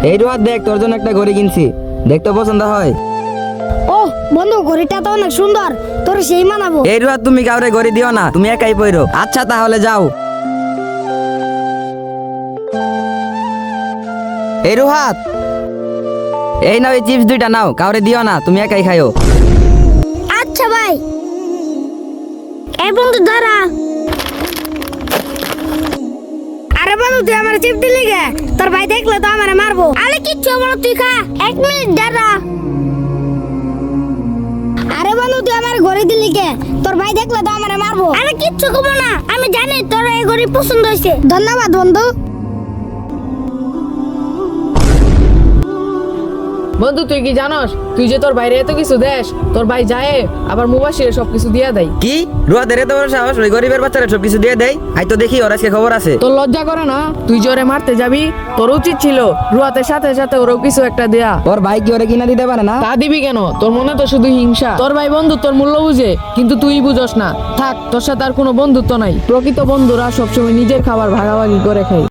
এই রুহাত দেখ, তোর জন্য একটা ঘড়ি কিনছি, দেখতে পছন্দ হয়? ও বন্ধু, ঘড়িটা তো অনেক সুন্দর, তোর সেই মানাবো। এই রুহাত তুমি কাউরে ঘড়ি দিও না, তুমি একাই পইরো। আচ্ছা তাহলে যাও। এই রুহাত, এই নাও এই চিপস দুইটা নাও, কাউরে দিও না, তুমি একাই খাইও। আচ্ছা ভাই। এই বন্ধু দাঁড়া। আরে বন্ধু, তুই আমার চিপ দিলি গে? তোর ভাই দেখলে তো আমারে মারবো। আরে কিচ্ছু বলো, তুই খা। 1 মিনিট দাঁড়া। আরে বন্ধু, তুই আমার ঘড়ি দিলি কে? তোর ভাই দেখলে তো আমারে মারবো। আরে কিচ্ছু কমো না, আমি জানি তোর এই ঘড়ি পছন্দ হয়েছে। ধন্যবাদ বন্ধু। বন্ধু তুই কি জানোস, তুই যে তোর বাইরে এত কিছু দেশ, তোর ভাই যায় আবার মুবাসিরে সবকিছু দিয়ে দেয়। কি রুহাত এর এত বড় সাহস, ওই গরিবের বাচ্চারা সবকিছু দিয়ে দেয়? আই তো দেখি ওর আজকে খবর আছে। তোর লজ্জা করে না? তুই জোরে মারতে যাবি, তোর উচিত ছিল রুয়াতের সাথে সাথে ওরও কিছু একটা দেয়া। ওর ভাই কি ওরে কিনা দিতে পারে না? তা দিবি কেন? তোর মনে তো শুধু হিংসা। তোর ভাই বন্ধু তোর মূল্য বুঝে, কিন্তু তুই বুঝস না। থাক, তোর সাথে আর কোনো বন্ধুত্ব নাই। প্রকৃত বন্ধুরা সবসময় নিজের খাবার ভাগাভাগি করে খায়।